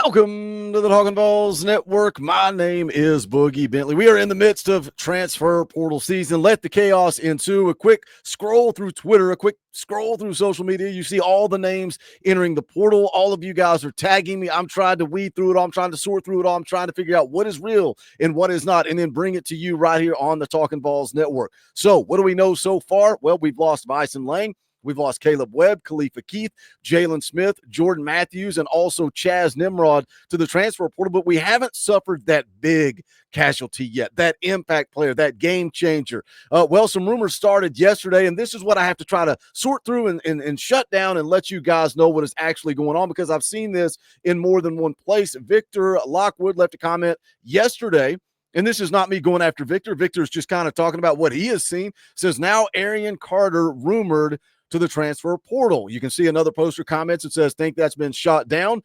Welcome to the Talkin VAWLS Network. My name is Boogie Bentley. We are in the midst of transfer portal season. Let the chaos ensue. A quick scroll through Twitter, a quick scroll through social media. You see all the names entering the portal. All of you guys are tagging me. I'm trying to weed through it all. I'm trying to sort through it all. I'm trying to figure out what is real and what is not, and then bring it to you right here on the Talkin VAWLS Network. So what do we know so far? Well, we've lost Bison Lang. We've lost Caleb Webb, Khalifa Keith, Jalen Smith, Jordan Matthews, and also Chaz Nimrod to the transfer portal, but we haven't suffered that big casualty yet, that impact player, that game changer. Well, some rumors started yesterday, and this is what I have to try to sort through and shut down and let you guys know what is actually going on, because I've seen this in more than one place. Victor Lockwood left a comment yesterday, and this is not me going after Victor. Victor's just kind of talking about what he has seen. Says now Arian Carter rumored to the transfer portal. You can see another poster comments. It says, think that's been shot down.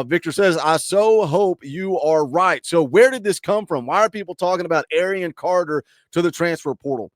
Victor says, I so hope you are right. So where did this come from? Why are people talking about Arian Carter to the transfer portal?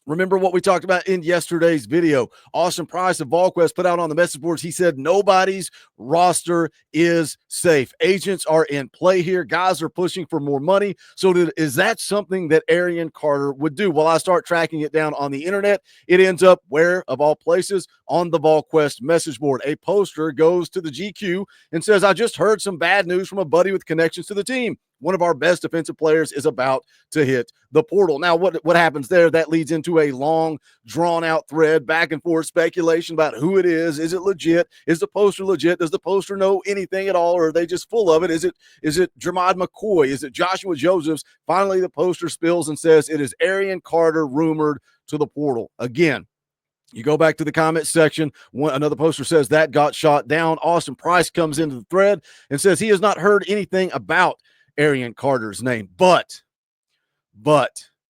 Remember what we talked about in yesterday's video. Austin Price of VolQuest put out on the message boards. He said nobody's roster is safe. Agents are in play here. Guys are pushing for more money. So is that something that Arian Carter would do? Well, I start tracking it down on the internet. It ends up where, of all places, on the VolQuest message board. A poster goes to the GQ and says, I just heard some bad news from a buddy with connections to the team. One of our best defensive players is about to hit the portal. Now, what happens there? That leads into a long, drawn-out thread, back and forth speculation about who it is. Is it legit? Is the poster legit? Does the poster know anything at all, or are they just full of it? Is it Jermod McCoy? Is it Joshua Josephs? Finally, the poster spills and says it is Arian Carter rumored to the portal. Again, you go back to the comment section. Another poster says that got shot down. Austin Price comes into the thread and says he has not heard anything about Arian Carter's name, but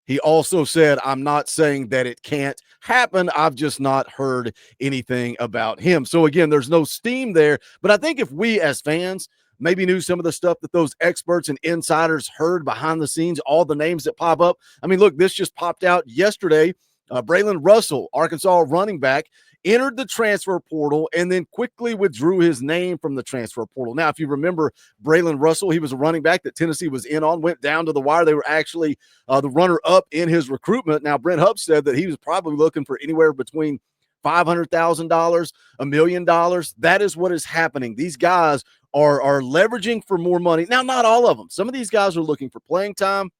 he also said, I'm not saying that it can't happen. I've just not heard anything about him. So again, there's no steam there, but I think if we as fans maybe knew some of the stuff that those experts and insiders heard behind the scenes, all the names that pop up. I mean, look, this just popped out yesterday. Braylon Russell, Arkansas running back, entered the transfer portal and then quickly withdrew his name from the transfer portal. Now, if you remember Braylon Russell, he was a running back that Tennessee was in on, went down to the wire. They were actually the runner-up in his recruitment. Now, Brent Hubb said that he was probably looking for anywhere between $500,000, $1 million. That is what is happening. These guys are leveraging for more money. Now, not all of them. Some of these guys are looking for playing time.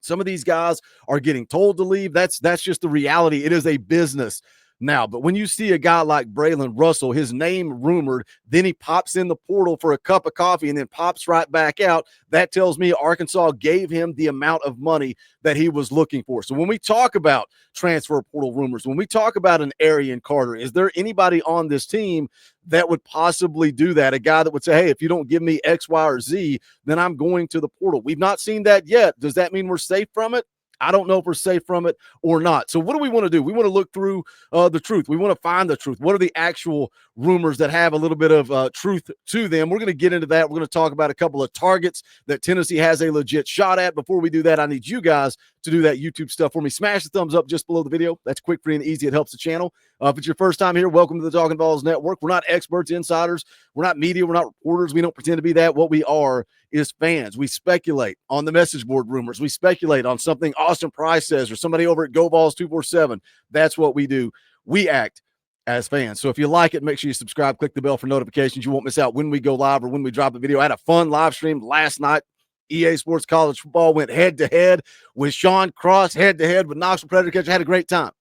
Some of these guys are getting told to leave. That's just the reality. It is a business now. But when you see a guy like Braylon Russell, his name rumored, then he pops in the portal for a cup of coffee and then pops right back out, that tells me Arkansas gave him the amount of money that he was looking for. So when we talk about transfer portal rumors, when we talk about an Arian Carter, is there anybody on this team that would possibly do that? A guy that would say, hey, if you don't give me X, Y, or Z, then I'm going to the portal. We've not seen that yet. Does that mean we're safe from it? I don't know if we're safe from it or not. So what do we want to do? We want to look through the truth. We want to find the truth. What are the actual rumors that have a little bit of truth to them? We're going to get into that. We're going to talk about a couple of targets that Tennessee has a legit shot at. Before we do that, I need you guys to do that YouTube stuff for me. Smash the thumbs up just below the video. That's quick, free, and easy. It helps the channel. If it's your first time here, welcome to the Talkin VAWLS Network. We're not experts, insiders. We're not media. We're not reporters. We don't pretend to be that. What we are is fans. We speculate on the message board rumors. We speculate on something Austin Price says or somebody over at GoVols 247. That's what we do. We act as fans. So if you like it, make sure you subscribe, click the bell for notifications. You won't miss out when we go live or when we drop a video. I had a fun live stream last night. EA Sports College Football went head-to-head with Sean Cross, head-to-head with Knoxville Predator Catcher. Had a great time.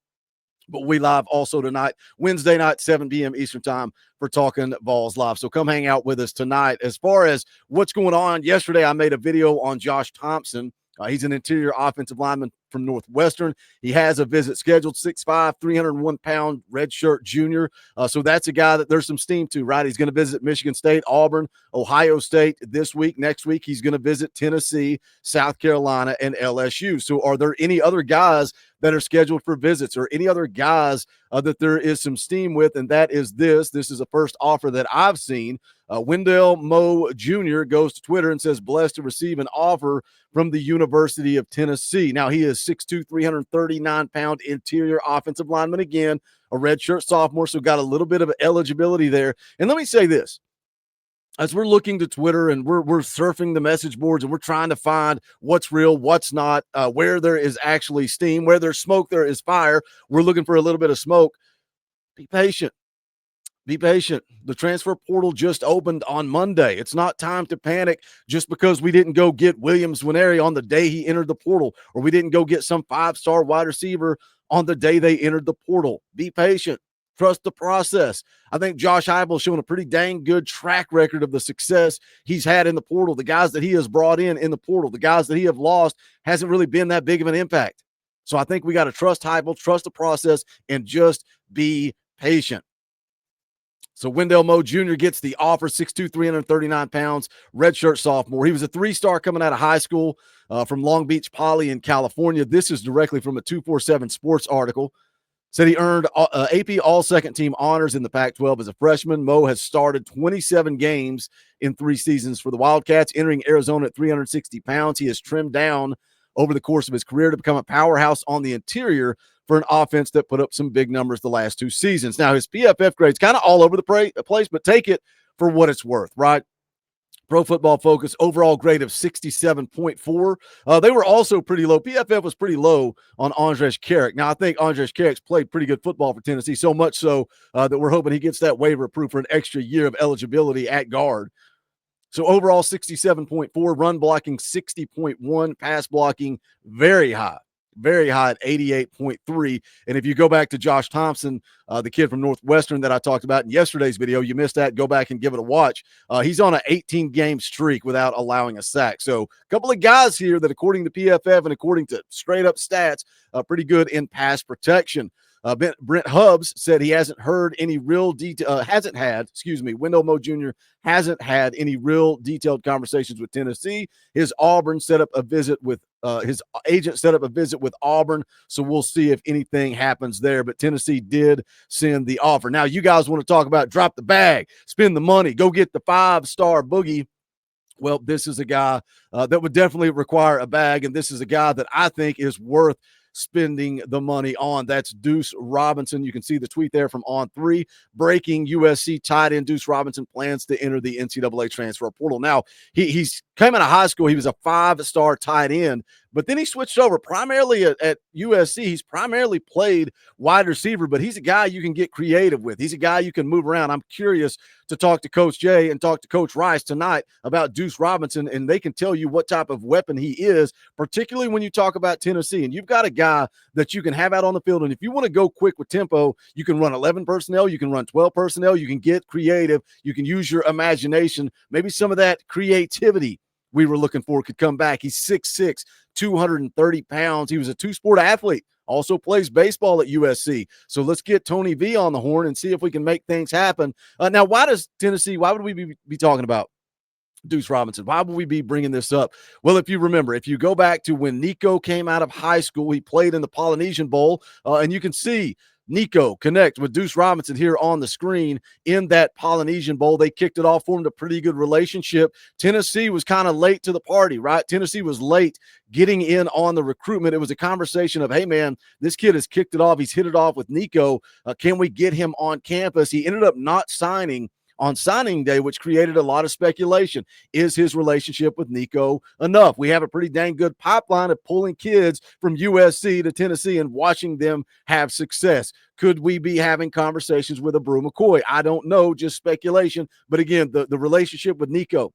But we live also tonight, Wednesday night, 7 p.m. Eastern time for Talkin VAWLS Live. So come hang out with us tonight. As far as what's going on, yesterday I made a video on Josh Thompson. He's an interior offensive lineman from Northwestern. He has a visit scheduled, 6'5", 301-pound redshirt junior. So that's a guy that there's some steam to, right? He's going to visit Michigan State, Auburn, Ohio State this week. Next week, he's going to visit Tennessee, South Carolina, and LSU. So are there any other guys that are scheduled for visits or any other guys that there is some steam with? And that is this. This is the first offer that I've seen. Wendell Moe Jr. goes to Twitter and says, blessed to receive an offer from the University of Tennessee. Now, he is 6'2", 339-pound interior offensive lineman. Again, a redshirt sophomore, so got a little bit of eligibility there. And let me say this. as we're looking to Twitter and we're surfing the message boards and we're trying to find what's real, what's not, where there is actually steam, where there's smoke, there is fire. We're looking for a little bit of smoke. Be patient. Be patient. The transfer portal just opened on Monday. It's not time to panic just because we didn't go get Williams Nwaneri on the day he entered the portal, or we didn't go get some 5-star wide receiver on the day they entered the portal. Be patient. Trust the process. I think Josh Heupel's shown a pretty dang good track record of the success he's had in the portal. The guys that he has brought in the portal, the guys that he have lost, hasn't really been that big of an impact. So I think we got to trust Heupel, trust the process, and just be patient. So Wendell Moe Jr. gets the offer, 6'2", 339 pounds, redshirt sophomore. He was a 3-star coming out of high school from Long Beach Poly in California. This is directly from a 247 Sports article. Said he earned AP All-Second Team honors in the Pac-12 as a freshman. Moe has started 27 games in 3 seasons for the Wildcats, entering Arizona at 360 pounds. He has trimmed down over the course of his career to become a powerhouse on the interior for an offense that put up some big numbers the last 2 seasons. Now, his PFF grade's kind of all over the place, but take it for what it's worth, right? Pro Football Focus overall grade of 67.4. They were also pretty low. PFF was pretty low on Andrej Karic. Now, I think Andrej Karic's played pretty good football for Tennessee, so much so that we're hoping he gets that waiver approved for an extra year of eligibility at guard. So overall 67.4, run blocking 60.1, pass blocking very high at 88.3. And if you go back to Josh Thompson, the kid from Northwestern that I talked about in yesterday's video, you missed that, go back and give it a watch. He's on an 18-game streak without allowing a sack. So a couple of guys here that, according to PFF and according to straight-up stats, pretty good in pass protection. Brent Hubbs said he hasn't heard any real detail, Wendell Moe Jr. hasn't had any real detailed conversations with Tennessee. His agent set up a visit with Auburn, so we'll see if anything happens there. But Tennessee did send the offer. Now, you guys want to talk about drop the bag, spend the money, go get the 5-star boogie. Well, this is a guy that would definitely require a bag, and this is a guy that I think is worth spending the money on. That's Duce Robinson. You can see the tweet there from On3. Breaking USC tight end Duce Robinson plans to enter the NCAA transfer portal. Now, he's came out of high school. He was a 5-star tight end, but then he switched over primarily at USC. He's primarily played wide receiver, but he's a guy you can get creative with. He's a guy you can move around. I'm curious to talk to Coach Jay and talk to Coach Rice tonight about Duce Robinson, and they can tell you what type of weapon he is, particularly when you talk about Tennessee. And you've got a guy that you can have out on the field, and if you want to go quick with tempo, you can run 11 personnel, you can run 12 personnel, you can get creative, you can use your imagination. Maybe some of that creativity we were looking for could come back. He's 6'6", 230 pounds. He was a 2-sport athlete, also plays baseball at USC. So let's get Tony V on the horn and see if we can make things happen. Now, why would we be talking about Duce Robinson? Why would we be bringing this up? Well, if you remember, if you go back to when Nico came out of high school, he played in the Polynesian Bowl, and you can see Nico connect with Duce Robinson here on the screen in that Polynesian Bowl. They kicked it off, formed a pretty good relationship. Tennessee was kind of late to the party, right? Tennessee was late getting in on the recruitment. It was a conversation of, hey, man, this kid has kicked it off. He's hit it off with Nico. Can we get him on campus? He ended up not signing on signing day, which created a lot of speculation. Is his relationship with Nico enough? We have a pretty dang good pipeline of pulling kids from USC to Tennessee and watching them have success. Could we be having conversations with a Brew McCoy? I don't know, just speculation. But again, the relationship with Nico,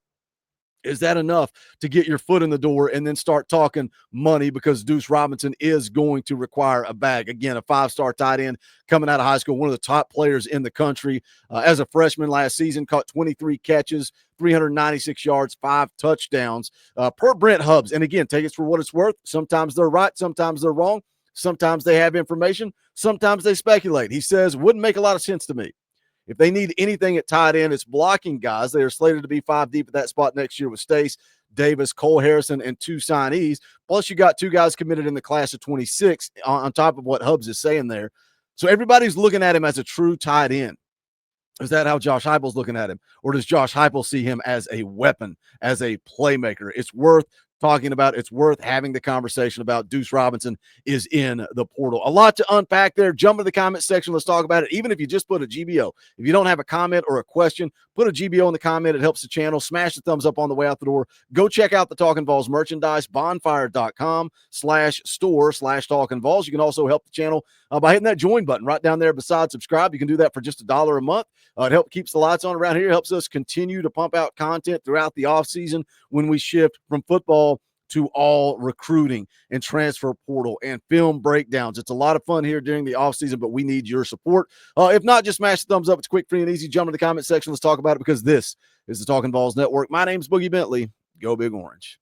is that enough to get your foot in the door and then start talking money? Because Duce Robinson is going to require a bag. Again, a 5-star tight end coming out of high school, one of the top players in the country. As a freshman last season, caught 23 catches, 396 yards, 5 touchdowns per Brent Hubbs. And again, take it for what it's worth. Sometimes they're right, sometimes they're wrong. Sometimes they have information, sometimes they speculate. He says, wouldn't make a lot of sense to me. If they need anything at tight end, it's blocking guys. They are slated to be 5 deep at that spot next year with Stace, Davis, Cole Harrison, and 2 signees. Plus, you got 2 guys committed in the class of 26 on top of what Hubbs is saying there. So everybody's looking at him as a true tight end. Is that how Josh Heupel's looking at him? Or does Josh Heupel see him as a weapon, as a playmaker? It's worth talking about it's worth having the conversation about. Duce Robinson is in the portal. A lot to unpack there. Jump into the comment section. Let's talk about it. Even if you just put a GBO, if you don't have a comment or a question, put a GBO in the comment. It helps the channel. Smash the thumbs up on the way out the door. Go check out the Talkin VAWLS merchandise, bonfire.com/store/Talkin VAWLS. You can also help the channel by hitting that join button right down there beside subscribe. You can do that for just $1 a month. It helps keeps the lights on around here. It helps us continue to pump out content throughout the offseason when we shift from football to all recruiting and transfer portal and film breakdowns. It's a lot of fun here during the offseason, but we need your support. If not, just smash the thumbs up. It's quick, free, and easy. Jump in the comment section. Let's talk about it because this is the Talkin VAWLS Network. My name's Boogie Bentley. Go Big Orange.